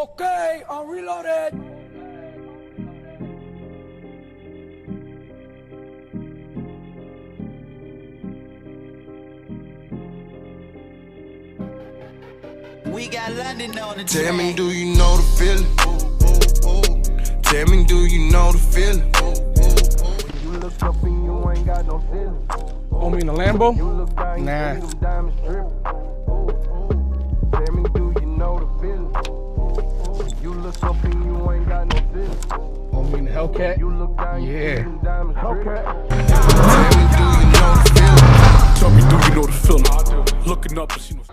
Okay, I'm reloaded. We got London on the Tell me, do you know the feeling? Tell me, do you know the feeling? You look up and you ain't got no feeling. Oh, me in the Lambo? Nah. Tell me, do you know the feeling? You look up and you ain't got no feeling. Oh, me in the Hellcat? Yeah. Hellcat. Tell me, do you know the feeling? Tell me, do you know the feeling? Looking up, you know.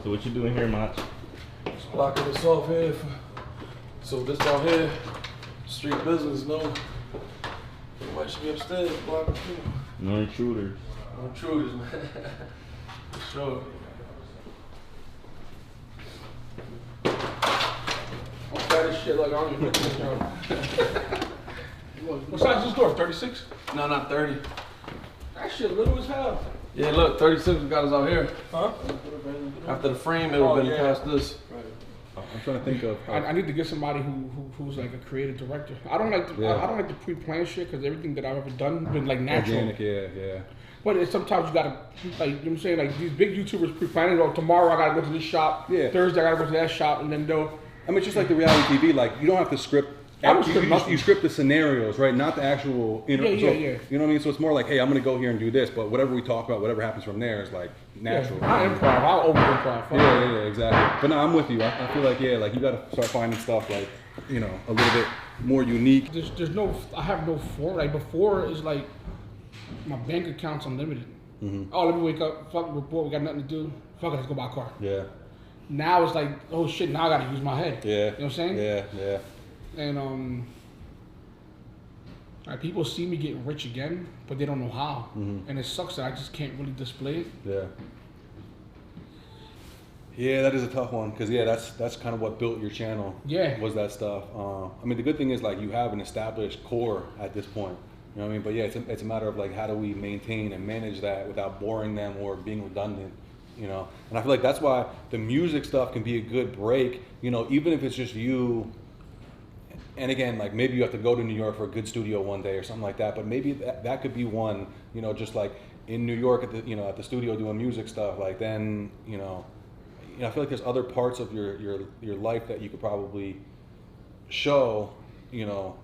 So what you doing here, Mach? Just blocking this off here. So this out here, street business, no. Everybody should be upstairs blocking too. No intruders. No intruders, man. For sure. I'm fat as shit, like I don't even fit this job. What size is this door? 36? No, not 30. That shit little as hell. Yeah, look, 36 got us out here. Huh? After the frame, it would have been past this. Right. I'm trying to think of. I need to get somebody who's like a creative director. I don't like I don't like the pre-planned shit because everything that I've ever done has been like natural. Organic, yeah. But it's, sometimes you gotta, like, you know what I'm saying, like these big YouTubers pre-planning. Oh, tomorrow I gotta go to this shop. Yeah. Thursday I gotta go to that shop, and then they'll. I mean, it's just like the reality TV. Like, you don't have to script. You script the scenarios, right? Not the actual. Yeah. You know what I mean? So it's more like, hey, I'm gonna go here and do this, but whatever we talk about, whatever happens from there is like natural. Yeah, I improv. I'll over improv. Yeah, exactly. But no, I'm with you. I feel like like you gotta start finding stuff like, a little bit more unique. There's no. I have no form. Like before, is like my bank account's unlimited. Mm-hmm. Oh, let me wake up. Fuck report. We got nothing to do. Fuck it, let's go buy a car. Yeah. Now it's like, oh shit. Now I gotta use my head. Yeah. You know what I'm saying? Yeah. And like people see me get rich again, but they don't know how, and it sucks that I just can't really display it. Yeah, that is a tough one because that's kind of what built your channel. Yeah, was that stuff. I mean, the good thing is like you have an established core at this point. You know what I mean? But yeah, it's a matter of like how do we maintain and manage that without boring them or being redundant. And I feel like that's why the music stuff can be a good break. Even if it's just you. And again, like maybe you have to go to New York for a good studio one day or something like that. But maybe that could be one. Just like in New York at the at the studio doing music stuff. Like then I feel like there's other parts of your life that you could probably show.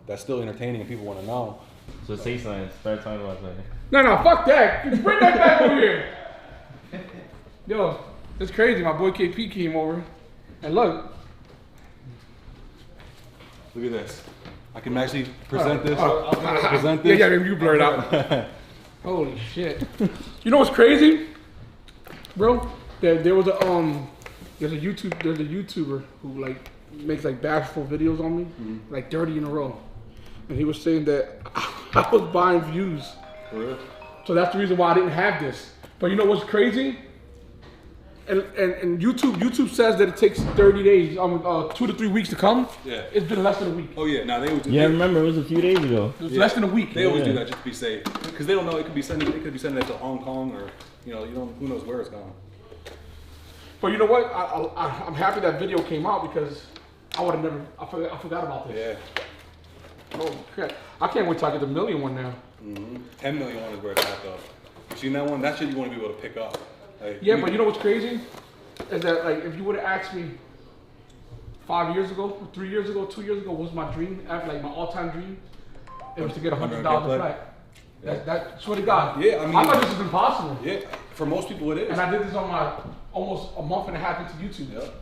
That's still entertaining and people want to know. So say something. Start talking about something. No, fuck that. Just bring that back over here. Yo, it's crazy. My boy KP came over, and look. Look at this. I can actually present this. Present this. Yeah, you blur it out. Holy shit. You know what's crazy, bro? There was there's a YouTuber who like makes like bashful videos on me, like 30 in a row, and he was saying that I was buying views. For real? So that's the reason why I didn't have this. But you know what's crazy? And YouTube says that it takes 30 days, 2 to 3 weeks to come. Yeah. It's been less than a week. Oh yeah, now they always do. Yeah, I remember it was a few days ago. It was less than a week. They always do that just to be safe, because they don't know it could be sending it to Hong Kong or who knows where it's going. But you know what? I'm happy that video came out because I would have never. I forgot about this. Yeah. Oh crap! I can't wait till I get the million one now. 10 million one is where it's at though. You seen that one? That shit you want to be able to pick up. Like, yeah, but you know what's crazy? Is that like if you would have asked me 5 years ago, 3 years ago, 2 years ago, what was my dream? Like my all-time dream, it was to get $100 a flight. That swear to God. Yeah, I thought this was impossible. Yeah, for most people it is. And I did this on my almost a month and a half into YouTube. Yep.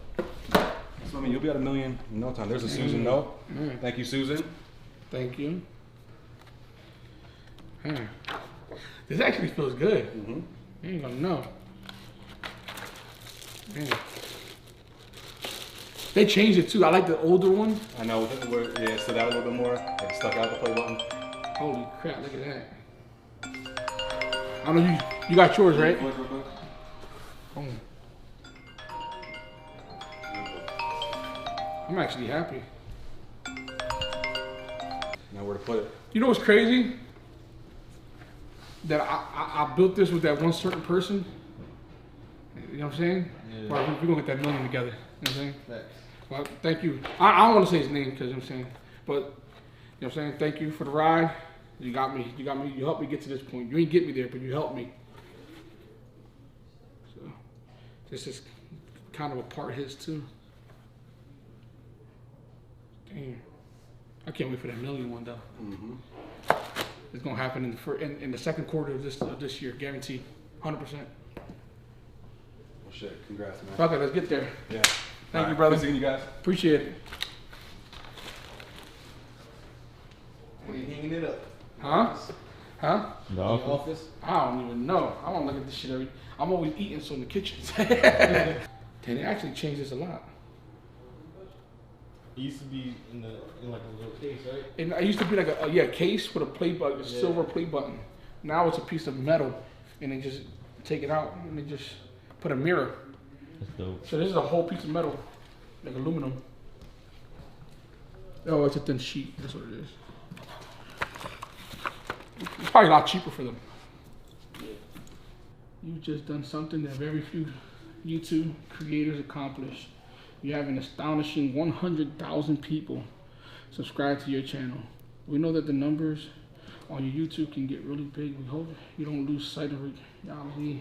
So I mean, you'll be at $1 million in no time. There's a Susan note. Thank you, Susan. Thank you. This actually feels good. You ain't gonna know. Man. They changed it too. I like the older one. I know. Yeah, stood out a little bit more. Like stuck out the play button. Holy crap! Look at that. I know you got yours, right? Oh. I'm actually happy. Now where to put it? You know what's crazy? that I built this with that one certain person. You know what I'm saying? Yeah. Well, we're gonna get that million together. You know what I'm saying? Well, thank you. I don't want to say his name because you know what I'm saying, but you know what I'm saying. Thank you for the ride. You got me. You helped me get to this point. You ain't get me there, but you helped me. So this is kind of a part of his too. Damn. I can't wait for that million one though. Mm-hmm. It's gonna happen in the second quarter of this year, guaranteed, 100%. Well, shit, congrats, man. Okay, let's get there. Yeah. Thank you, brother. Good seeing you guys. Appreciate it. When you hanging it up? Huh? Huh? The office? I don't even know. I don't look at this shit I'm always eating so in the kitchen. Damn, they actually changed this a lot. It used to be in like a little case, right? And it used to be like a case with a play button, a silver play button. Now it's a piece of metal, and they just take it out and they just put a mirror. That's dope. So this is a whole piece of metal, like aluminum. Oh, it's a thin sheet. That's what it is. It's probably a lot cheaper for them. You've just done something that very few YouTube creators accomplish. You have an astonishing 100,000 people subscribe to your channel. We know that the numbers on your YouTube can get really big. We hope you don't lose sight of reality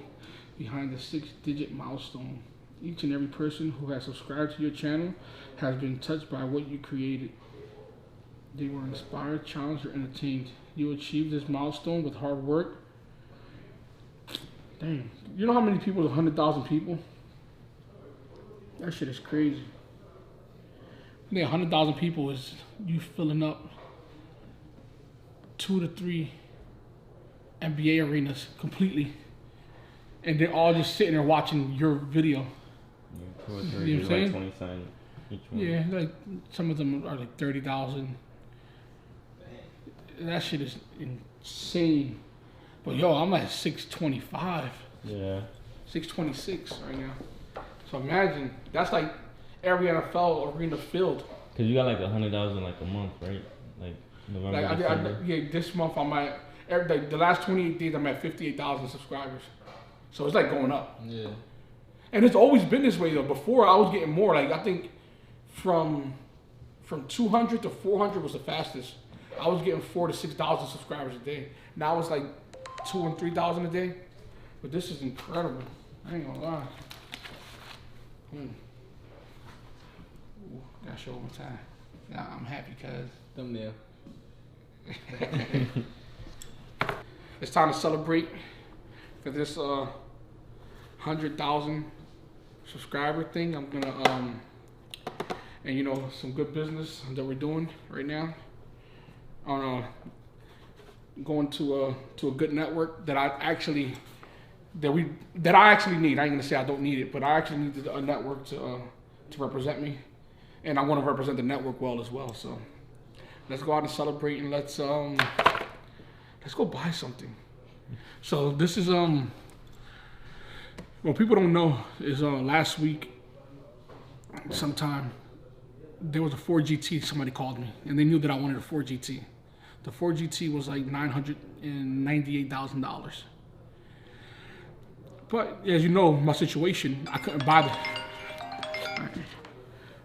behind the 6-digit milestone. Each and every person who has subscribed to your channel has been touched by what you created. They were inspired, challenged, or entertained. You achieved this milestone with hard work. Damn. You know how many people is 100,000 people? That shit is crazy. I think 100,000 people is you filling up 2 to 3 NBA arenas completely. And they're all just sitting there watching your video. Yeah, 2 or 3, you know what I'm saying? 20 cents each one. Yeah, like some of them are like 30,000. That shit is insane. But yo, I'm at 625. Yeah. 626 right now. So imagine, that's like every NFL arena filled. Cause you got like 100,000 like a month, right? Like November, Like yeah, this month I'm at, the last 28 days I'm at 58,000 subscribers. So it's like going up. Yeah. And it's always been this way though. Before I was getting more, like I think from 200 to 400 was the fastest. I was getting 4,000 to 6,000 subscribers a day. Now it's like 2,000 and 3,000 a day. But this is incredible. I ain't gonna lie. Ooh, gotta show one time. Yeah, I'm happy cuz. Thumbnail. It's time to celebrate for this 100,000 subscriber thing. I'm gonna and you know, some good business that we're doing right now. On going to a good network that I actually need. I ain't gonna say I don't need it, but I actually need a network to represent me, and I want to represent the network well as well. So let's go out and celebrate, and let's go buy something. So this is what people don't know is last week sometime there was a Ford GT. Somebody called me, and they knew that I wanted a Ford GT. The Ford GT was like $998,000. But as you know, my situation, I couldn't buy this.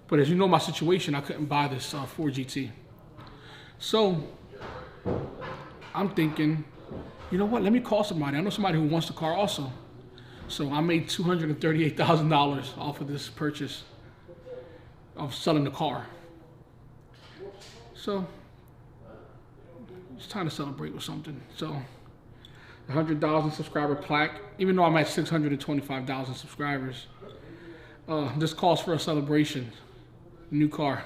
But as you know, my situation, I couldn't buy this Ford GT. So I'm thinking, you know what? Let me call somebody. I know somebody who wants the car also. So I made $238,000 off of this purchase of selling the car. So it's time to celebrate with something. So the 100,000 subscriber plaque, even though I'm at 625,000 subscribers, this calls for a celebration. New car.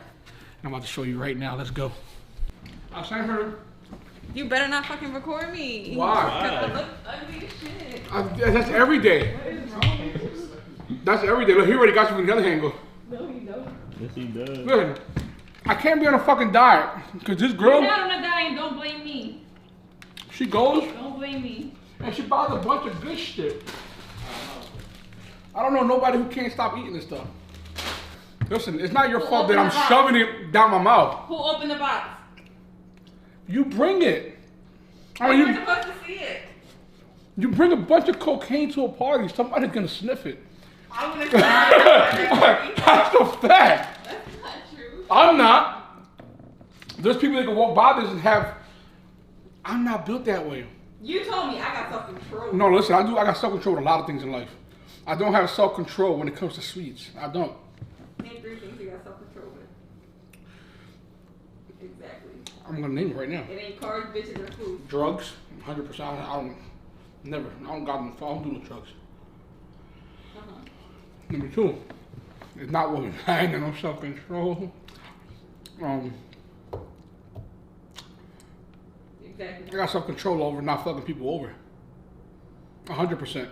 And I'm about to show you right now. Let's go. I'll sign her. You better not fucking record me. Why? Cause I look ugly as shit. That's every day. What is wrong with you? That's every day. Look, he already got you from the other angle. No, you don't. Yes, he does. Listen, I can't be on a fucking diet because this girl, You're not on a diet. Don't blame me. she goes Don't blame me. and she buys a bunch of good shit. I don't know nobody who can't stop eating this stuff. Listen, it's not your fault that I'm shoving it down my mouth. Who opened the box? You bring it. I You're mean, supposed to see it. You bring a bunch of cocaine to a party, somebody's gonna sniff it. I would have That's a fact. That's not true. I'm not. There's people that can walk by this and have. I'm not built that way. You told me I got self-control. No, listen, I got self-control with a lot of things in life. I don't have self-control when it comes to sweets. I don't. Name 3 things you got self-control with. Exactly. I'm gonna name it right now. It ain't cars, bitches, or food. Drugs, 100%. I don't. Never. I don't got no. I don't do no drugs. Number 2, it's not women. I ain't got no self-control. Exactly. I got self-control over not fucking people over. 100%.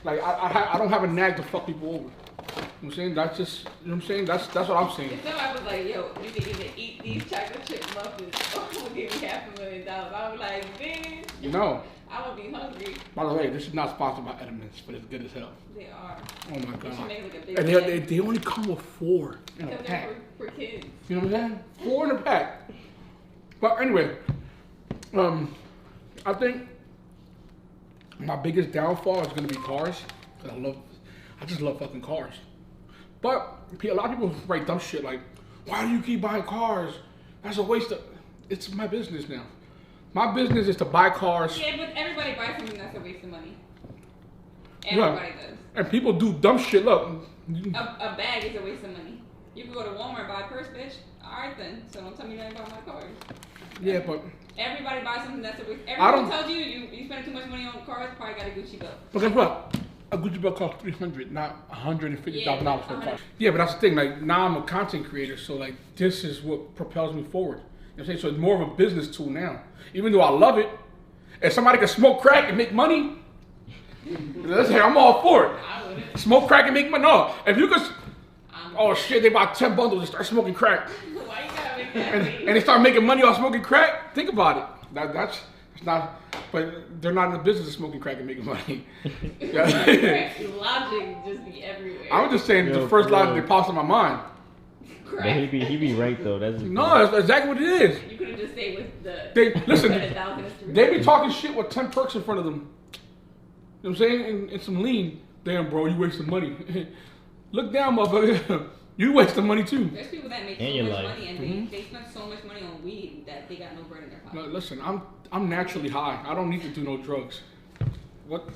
Like I don't have a nag to fuck people over. You know what I'm saying? That's just, you know what I'm saying? That's what I'm saying. If somebody was like, yo, you can even eat these chocolate chip muffins, or we'll give you $500,000. I was like, bitch. No. I would be hungry. By the way, this is not sponsored by Edmonds, but it's good as hell. They are. Oh my You should god. make like a big And bag. they only come with 4 in a Because pack. they're for kids. You know what I'm saying? 4 in a pack. But anyway, I think my biggest downfall is gonna be cars. 'Cause I just love fucking cars. But a lot of people write dumb shit like, why do you keep buying cars? That's a waste of, it's my business now. My business is to buy cars. Yeah, but everybody buys something that's a waste of money. Everybody does. And people do dumb shit. Look. A bag is a waste of money. You can go to Walmart and buy a purse, bitch. Alright then. So don't tell me nothing about my cars. Yeah, but everybody buys something that's a waste. I Everyone don't- tells you spend too much money on cars, probably got a Gucci belt. But guess what? A Gucci belt costs $300, not $150,000 for a car. Yeah. Yeah, but that's the thing. Like now I'm a content creator, so like this is what propels me forward. You know what I'm saying? So it's more of a business tool now. Even though I love it, if somebody can smoke crack and make money, listen, I'm all for it. I wouldn't. Smoke crack and make money. No, if you could, oh shit, they buy 10 bundles and start smoking crack, Why you gotta make that and face? they start making money off smoking crack. Think about it. That's not. But they're not in the business of smoking crack and making money. Yeah. Logic just be everywhere. I was just saying Yo, the first bro. line that pops in my mind. But he be right though. That's No, that's exactly what it is. You could have just stayed with the. They listen. 100,000 is three. They be talking shit with 10 perks in front of them. You know what I'm saying? And some lean. Damn, bro, you wasting money. Look down, motherfucker. You wasting money too. There's people that make And so your much life. money and they spend so much money on weed that they got no bread in their pocket. No, listen, I'm naturally high. I don't need to do no drugs. What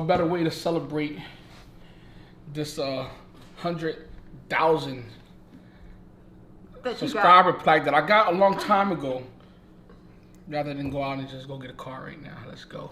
better way to celebrate this 100,000 subscriber plaque that I got a long time ago, rather than go out and just go get a car right now? Let's go.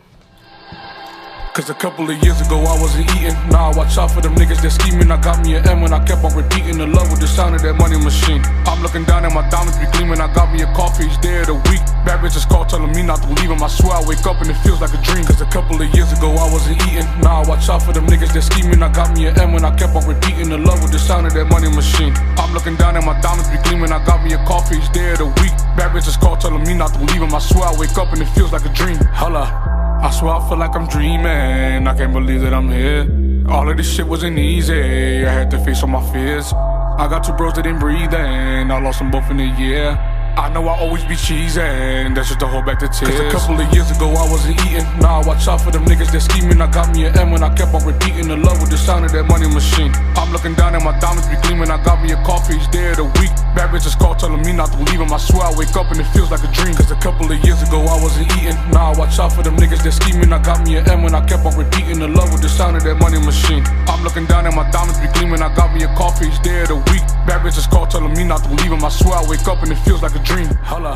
Cause a couple of years ago I wasn't eating. Now I watch out for them niggas that scheming. I got me an M when I kept on repeating the love with the sound of that money machine. I'm looking down at my diamonds be gleaming. I got me a coffee each day of the week. Bad bitches call telling me not to leave them. I swear I wake up and it feels like a dream. Cause a couple of years ago I wasn't eating. Now I watch out for them niggas that scheming. I got me an M when I kept on repeating the love with the sound of that money machine. I'm looking down at my diamonds be gleaming. I got me a coffee each day of the week. Bad bitches call telling me not to leave them. I swear I wake up and it feels like a dream. Holla. I swear I feel like I'm dreaming. I can't believe that I'm here. All of this shit wasn't easy. I had to face all my fears. I got 2 bros that ain't breathing. I lost them both in a year. I know I always be cheesing. That's just to hold back the tears. Cause a couple of years ago I wasn't eating. Now I watch out for them niggas that scheming. I got me an M when I kept on repeating the love with the sound of that money machine. I'm looking down at my diamonds be gleaming. I got me a coffee each day of the week. Bad bitches call telling me not to leave them. I swear I wake up and it feels like a dream. Cause a couple of years ago I wasn't eating. Now I watch out for them niggas that scheming. I got me an M when I kept on repeating the love with the sound of that money machine. I'm looking down at my diamonds be gleaming. I got me a coffee each day of the week. Bad bitches call telling me not to leave them. I swear I wake up and it feels like a dream. Holla.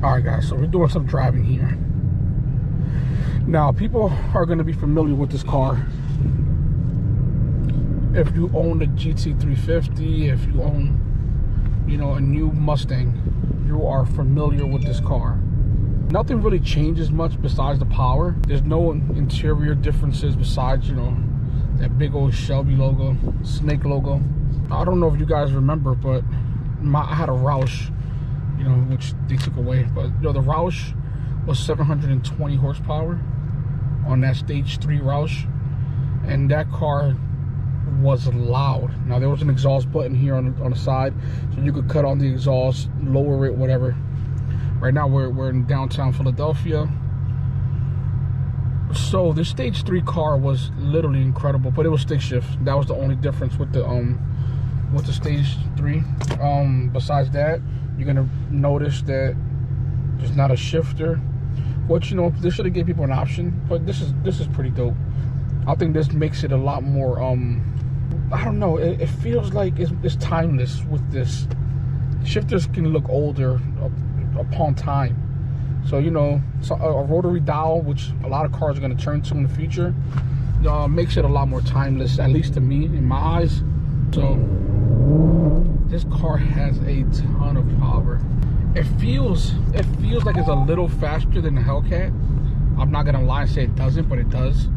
Alright guys, so we're doing some driving here. Now people are going to be familiar with this car. If you own the GT350, if you own, you know, a new Mustang, you are familiar with this car. Nothing really changes much besides the power. There's no interior differences besides, you know, that big old Shelby logo, snake logo. I don't know if you guys remember, but I had a Roush, you know, which they took away. But you know, the Roush was 720 horsepower on that stage 3 Roush, and that car was loud. Now there was an exhaust button here on the side, so you could cut on the exhaust, lower it, whatever. Right now we're in downtown Philadelphia. So the stage 3 car was literally incredible, but it was stick shift. That was the only difference with the stage 3. Besides that, you're gonna notice that there's not a shifter. Which, you know, this should have gave people an option, but this is pretty dope. I think this makes it a lot more. I don't know. It feels like it's timeless with this. Shifters can look older upon time. So, you know, a rotary dial, which a lot of cars are going to turn to in the future, makes it a lot more timeless, at least to me, in my eyes. So, this car has a ton of power. It feels like it's a little faster than the Hellcat. I'm not going to lie and say it doesn't, but it does.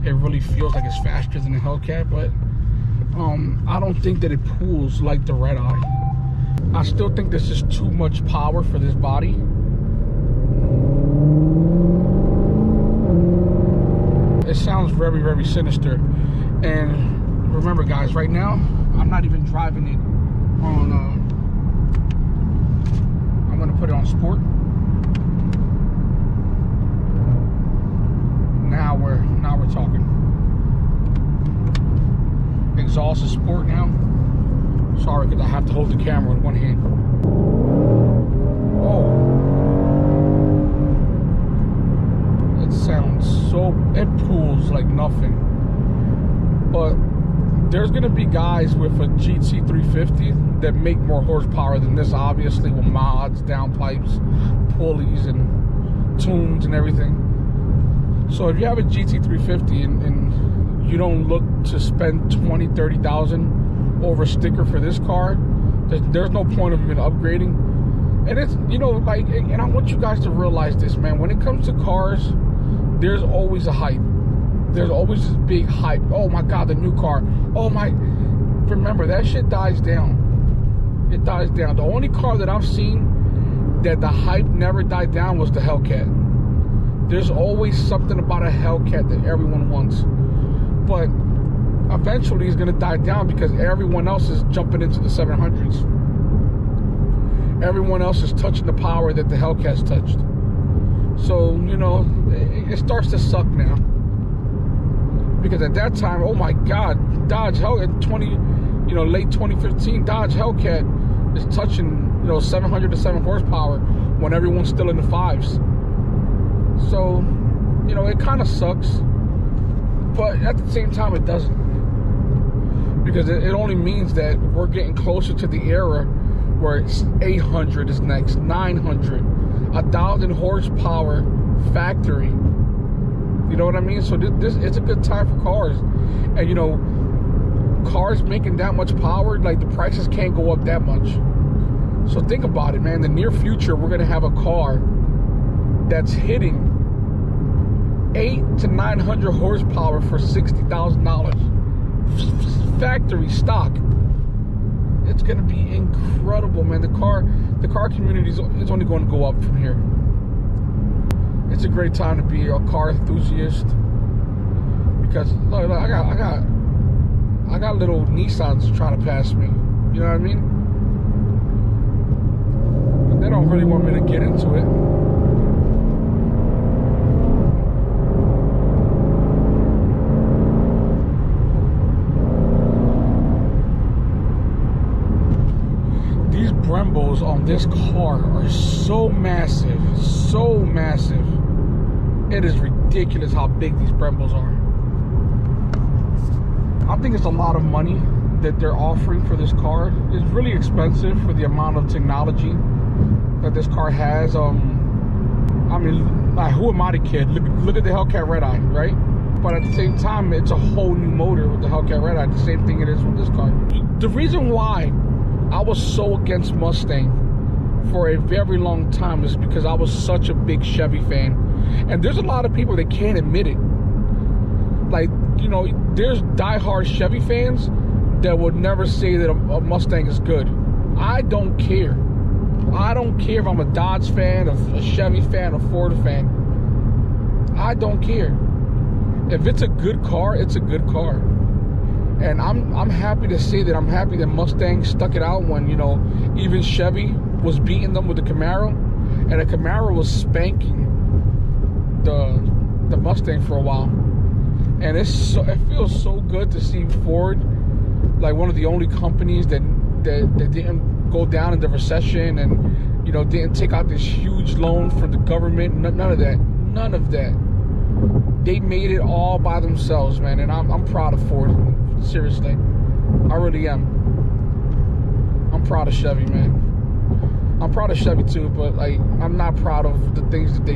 It really feels like it's faster than the Hellcat, but I don't think that it pulls like the Red Eye. I still think this is too much power for this body. It sounds very, very sinister. And remember, guys, right now, I'm not even driving it on, I'm going to put it on sport. Now we're talking. Exhaust is sport now. Sorry, because I have to hold the camera in one hand. Oh. It sounds so, it pulls like nothing. But there's going to be guys with a GT350 that make more horsepower than this, obviously, with mods, downpipes, pulleys, and tunes and everything. So if you have a GT350 and you don't look to spend 20, 30,000 over a sticker for this car, there's no point of even upgrading. And it's, you know, like, and I want you guys to realize this, man. When it comes to cars, there's always a hype. There's always this big hype. Oh my God, the new car. Oh my. Remember, that shit dies down. It dies down. The only car that I've seen that the hype never died down was the Hellcat. There's always something about a Hellcat that everyone wants. But eventually it's going to die down because everyone else is jumping into the 700s. Everyone else is touching the power that the Hellcat's touched. So, you know, it starts to suck now. Because at that time, oh my God, Dodge Hellcat, late 2015, Dodge Hellcat is touching, 700 to 7 horsepower when everyone's still in the 5s. So, it kind of sucks. But at the same time, it doesn't. Because it only means that we're getting closer to the era where it's 800 is next, 900, 1,000 horsepower factory. You know what I mean? So this it's a good time for cars. And cars making that much power, like the prices can't go up that much. So think about it, man. In the near future, we're gonna have a car that's hitting 800 to 900 horsepower for $60,000. Factory stock. It's gonna be incredible, man. The car community is only going to go up from here. It's a great time to be a car enthusiast because look, I got little Nissans trying to pass me. You know what I mean? But they don't really want me to get into it. Brembos on this car are so massive, so massive. It is ridiculous how big these Brembos are. I think it's a lot of money that they're offering for this car. It's really expensive for the amount of technology that this car has. I mean, like, who am I to kid? Look at the Hellcat Red Eye, right? But at the same time, it's a whole new motor with the Hellcat Red Eye. The same thing it is with this car. The reason why I was so against Mustang for a very long time is because I was such a big Chevy fan. And there's a lot of people that can't admit it. Like, there's diehard Chevy fans that would never say that a Mustang is good. I don't care. I don't care if I'm a Dodge fan, a Chevy fan, a Ford fan. I don't care. If it's a good car, it's a good car. And I'm happy to say that I'm happy that Mustang stuck it out when, even Chevy was beating them with the Camaro. And the Camaro was spanking the the Mustang for a while, and it feels so good to see Ford, like one of the only companies that didn't go down in the recession and, you know, didn't take out this huge loan from the government. None of that. They made it all by themselves, man, and I'm proud of Ford. Seriously, I really am. I'm proud of Chevy, man. I'm proud of Chevy too, but like I'm not proud of the things that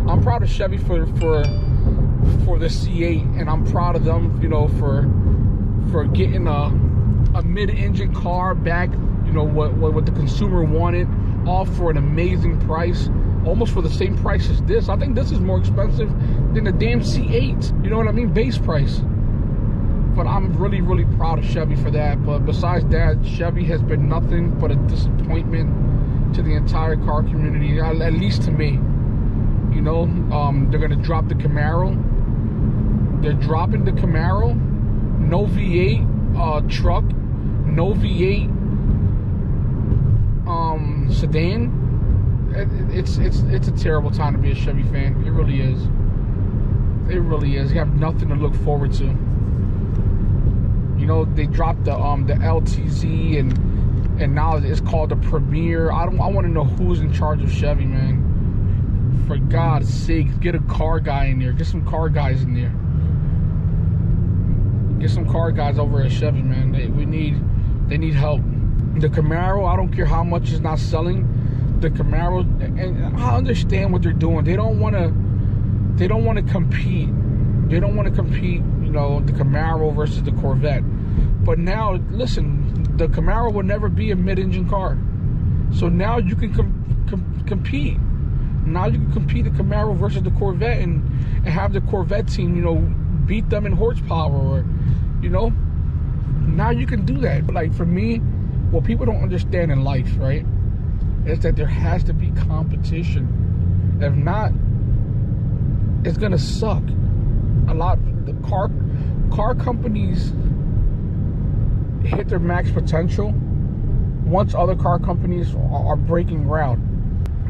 I'm proud of Chevy for the C8, and I'm proud of them, you know, for getting a mid-engine car back, you know, what the consumer wanted, all for an amazing price, almost for the same price as this. I think this is more expensive than the damn C8. You know what I mean? Base price. But I'm really, really proud of Chevy for that. But besides that, Chevy has been nothing but a disappointment to the entire car community, at least to me. You know, they're gonna drop the Camaro. They're dropping the Camaro. No V8 truck. No V8 sedan. It's a terrible time to be a Chevy fan. It really is. It really is. You have nothing to look forward to. You know, they dropped the LTZ and now it's called the Premier. I want to know who's in charge of Chevy, man. For God's sake, get a car guy in there. Get some car guys in there. Get some car guys over at Chevy, man. They need help. The Camaro, I don't care how much is not selling. The Camaro, and I understand what they're doing. They don't want to compete. They don't want to compete, you know, the Camaro versus the Corvette. But now, listen, the Camaro will never be a mid-engine car. So now you can compete. Now you can compete the Camaro versus the Corvette and have the Corvette team, you know, beat them in horsepower, or, you know, now you can do that. But like for me, what people don't understand in life, right, is that there has to be competition. If not, it's gonna suck. A lot the car companies hit their max potential once other car companies are breaking ground.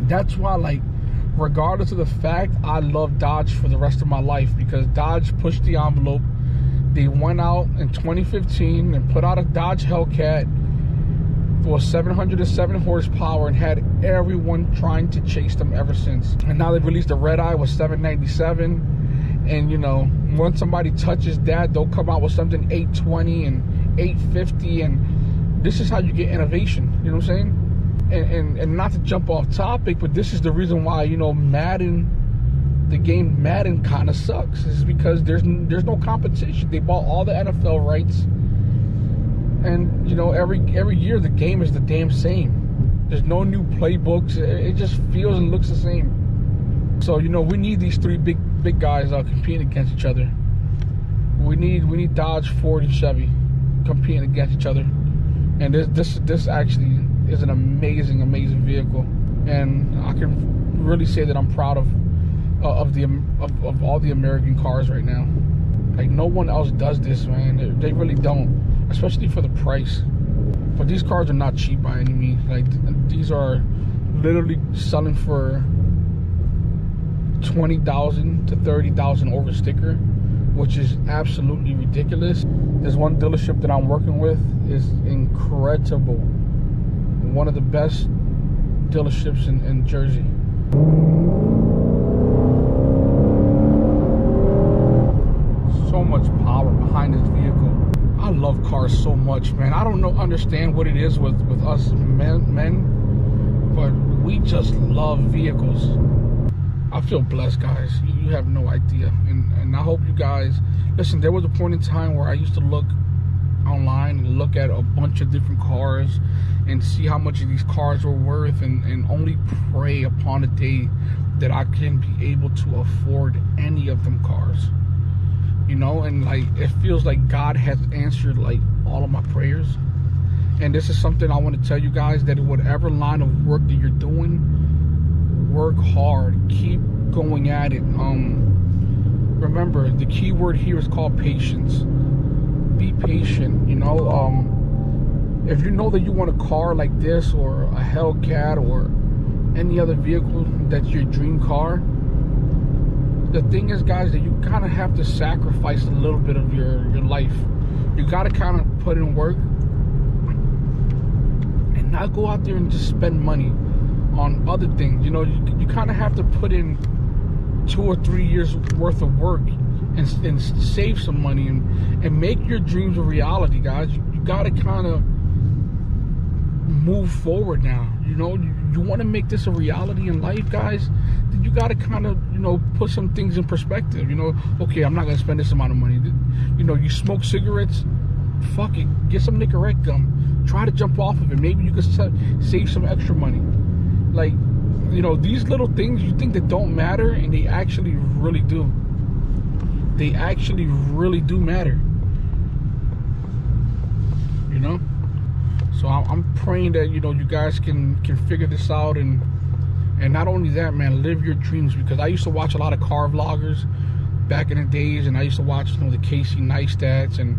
That's why, like, regardless of the fact, I love Dodge for the rest of my life, because Dodge pushed the envelope. They went out in 2015 and put out a Dodge Hellcat for 707 horsepower and had everyone trying to chase them ever since. And now they've released a Red Eye with 797, and you know, once somebody touches that, they'll come out with something 820 and 850, and this is how you get innovation. You know what I'm saying? And not to jump off topic, but this is the reason why, you know, the game Madden kind of sucks, is because there's no competition. They bought all the NFL rights, and you know, every year the game is the damn same. There's no new playbooks. It just feels and looks the same. So, you know, we need these three big guys competing against each other. We need Dodge, Ford, and Chevy competing against each other. And this actually is an amazing vehicle, and I can really say that I'm proud of all the American cars right now. Like, no one else does this, man. They really don't, especially for the price. But these cars are not cheap by any means. Like, these are literally selling for $20,000 to $30,000 over sticker, which is absolutely ridiculous. There's one dealership that I'm working with is incredible. One of the best dealerships in Jersey. So much power behind this vehicle. I love cars so much, man. I don't understand what it is with us men, but we just love vehicles. I feel blessed, guys. You have no idea. And I hope you guys, listen, there was a point in time where I used to look online and look at a bunch of different cars and see how much of these cars were worth, and only pray upon a day that I can be able to afford any of them cars. You know, and like, it feels like God has answered like all of my prayers. And this is something I want to tell you guys, that whatever line of work that you're doing, work hard, keep going at it. Remember, the key word here is called patience. Be patient. You know, if you know that you want a car like this, or a Hellcat, or any other vehicle that's your dream car, the thing is, guys, that you kind of have to sacrifice a little bit of your life. You got to kind of put in work and not go out there and just spend money on other things. You know, you kind of have to put in 2 or 3 years worth of work and save some money and make your dreams a reality, guys. You got to kind of move forward now. You know, you want to make this a reality in life, guys, then you got to kind of, you know, put some things in perspective. You know, okay, I'm not going to spend this amount of money. You know, you smoke cigarettes, fuck it, get some Nicorette gum, try to jump off of it. Maybe you could save some extra money. Like, you know, these little things you think that don't matter, and they actually really do. They actually really do matter. You know? So I'm praying that, you know, you guys can figure this out, and not only that, man, live your dreams. Because I used to watch a lot of car vloggers back in the days, and I used to watch, you know, the Casey Neistats, and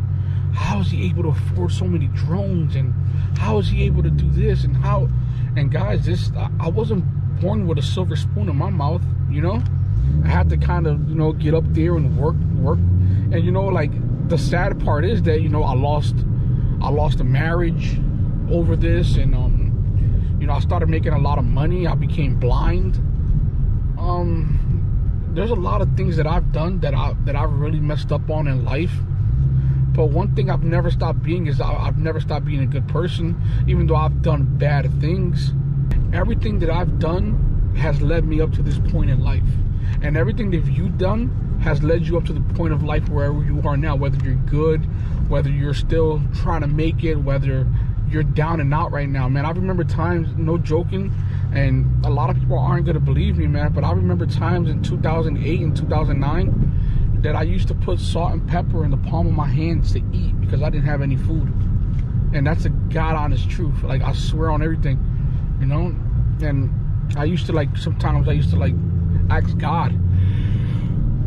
how is he able to afford so many drones, and how is he able to do this, and how, and guys, I wasn't born with a silver spoon in my mouth, you know. I had to kind of, you know, get up there and work, and, you know, like, the sad part is that, you know, I lost a marriage over this, and you know, I started making a lot of money. I became blind. There's a lot of things that I've done that I've really messed up on in life. But one thing I've never stopped being is I've never stopped being a good person, even though I've done bad things. Everything that I've done has led me up to this point in life, and everything that you've done has led you up to the point of life wherever you are now. Whether you're good, whether you're still trying to make it, whether you're down and out right now, man. I remember times, no joking, and a lot of people aren't gonna believe me, man, but I remember times in 2008 and 2009 that I used to put salt and pepper in the palm of my hands to eat because I didn't have any food. And that's a God honest truth. Like, I swear on everything, you know. And I used to, like, sometimes I used to, like, ask God,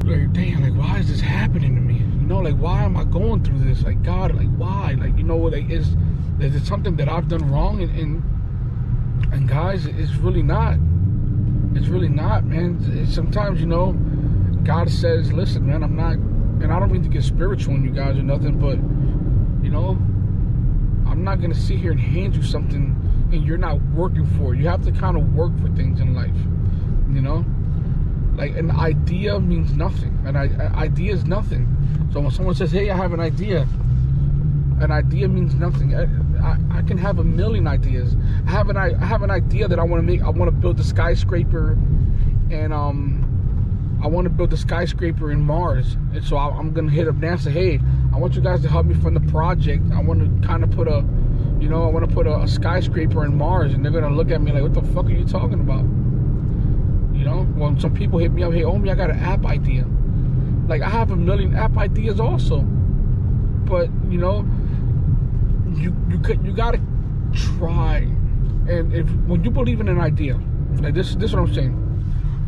like, damn, like, why is this happening to me? You know, like, why am I going through this? Like, God, like, why? Like, you know, like, is it something that I've done wrong? And guys, it's really not. It's really not, man. Sometimes, you know, God says, listen, man, I'm not, and I don't mean to get spiritual on you guys or nothing, but, you know, I'm not going to sit here and hand you something and you're not working for it. You have to kind of work for things in life, you know? Like, an idea means nothing. An idea is nothing. So when someone says, hey, I have an idea means nothing. I can have a million ideas. I have an idea that I want to make. I want to build a skyscraper, and I want to build a skyscraper in Mars. And so I'm gonna hit up NASA. Hey, I want you guys to help me fund the project. I want to kind of put a, you know, I want to put a skyscraper in Mars, and they're gonna look at me like, what the fuck are you talking about? You know, when some people hit me up, hey, Omi, I got an app idea. Like, I have a million app ideas also, but, you know, you gotta try. And when you believe in an idea, like this is what I'm saying.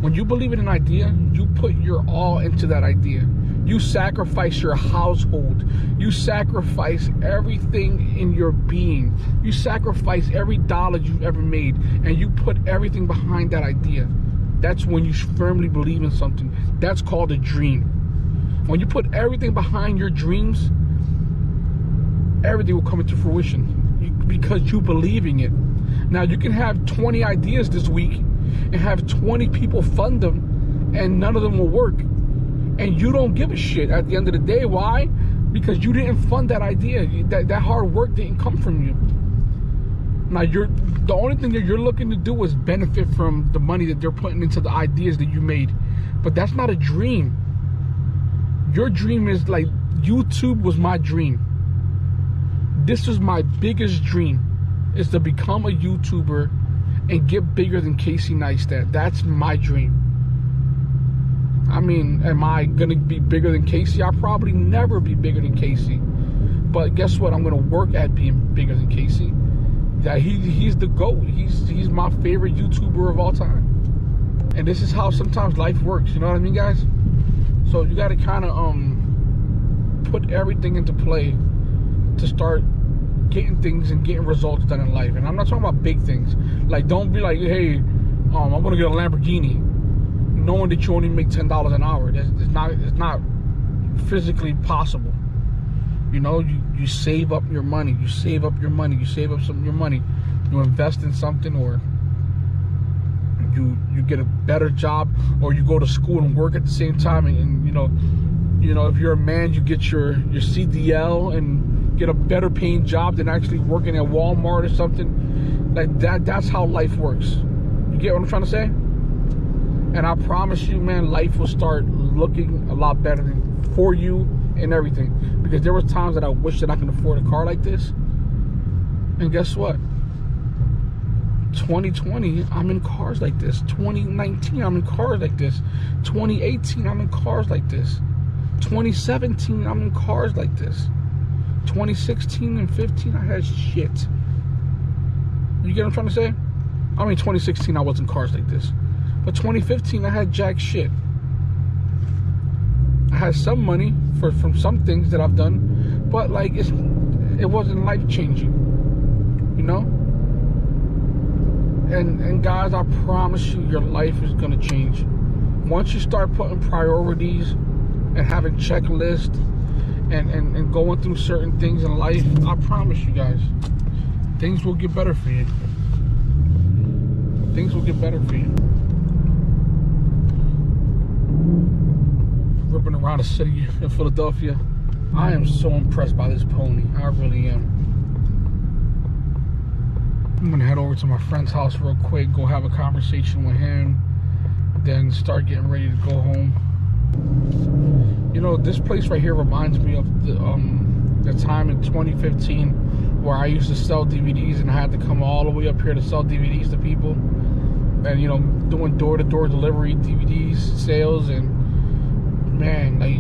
When you believe in an idea, you put your all into that idea. You sacrifice your household. You sacrifice everything in your being. You sacrifice every dollar you've ever made, and you put everything behind that idea. That's when you firmly believe in something. That's called a dream. When you put everything behind your dreams, everything will come into fruition because you believing it. Now, you can have 20 ideas this week and have 20 people fund them, and none of them will work. And you don't give a shit at the end of the day. Why? Because you didn't fund that idea. That hard work didn't come from you. Now, the only thing that you're looking to do is benefit from the money that they're putting into the ideas that you made. But that's not a dream. Your dream is like, YouTube was my dream. This was my biggest dream, is to become a YouTuber and get bigger than Casey Neistat. That's my dream. I mean, am I gonna be bigger than Casey? I'll probably never be bigger than Casey. But guess what? I'm gonna work at being bigger than Casey. That he's the GOAT. He's my favorite YouTuber of all time. And this is how sometimes life works. You know what I mean, guys? So you gotta kind of put everything into play to start getting things and getting results done in life. And I'm not talking about big things. Like, don't be like, hey, I want to get a Lamborghini. knowing that you only make $10 an hour. It's not physically possible. You know, you save up your money. You save up your money. You save up some of your money. You invest in something, or you get a better job, or you go to school and work at the same time. And you know, if you're a man, you get your CDL and get a better paying job than actually working at Walmart or something like that. That's how life works. You get what I'm trying to say? And I promise you, man, life will start looking a lot better for you and everything. Because there were times that I wish that I could afford a car like this. And guess what? 2020, I'm in cars like this. 2019, I'm in cars like this. 2018, I'm in cars like this. 2017, I'm in cars like this. 2016 and 15, I had shit. You get what I'm trying to say? I mean, 2016, I was in cars like this. But 2015, I had jack shit. I had some money from some things that I've done, but like it wasn't life changing, you know. And guys, I promise you, your life is gonna change once you start putting priorities and having checklists and going through certain things in life. I promise you guys, things will get better for you. Things will get better for you. Ripping around the city in Philadelphia. I am so impressed by this pony. I really am. I'm gonna head over to my friend's house real quick, go have a conversation with him, then start getting ready to go home. You know, this place right here reminds me of the time in 2015 where I used to sell DVDs, and I had to come all the way up here to sell DVDs to people. And, you know, doing door-to-door delivery, DVDs, sales, and man, like,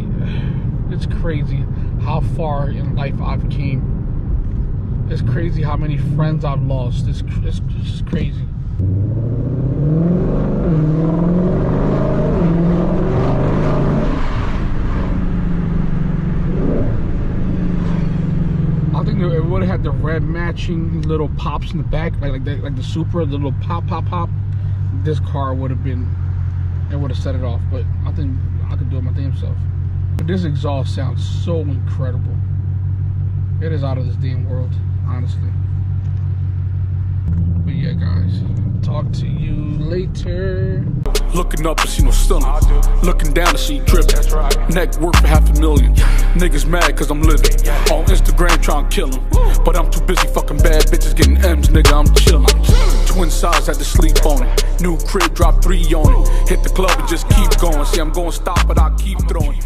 it's crazy how far in life I've came. It's crazy how many friends I've lost. It's just crazy. I think it would have had the red matching little pops in the back, like the Supra, the little pop. This car would have been, it would have set it off. But I think I could do it my damn self. But this exhaust sounds so incredible. It is out of this damn world, honestly. But yeah, guys, talk to you later. Looking up and see no stunner. Looking down to see dripping. Neck worth for $500,000. Niggas mad cause I'm living. On Instagram trying to kill them. But I'm too busy fucking bad bitches getting M's, nigga, I'm chillin'. Twin size, had to sleep on it. New crib, drop 3 on it. Hit the club and just keep going. See, I'm going stop, but I keep throwing.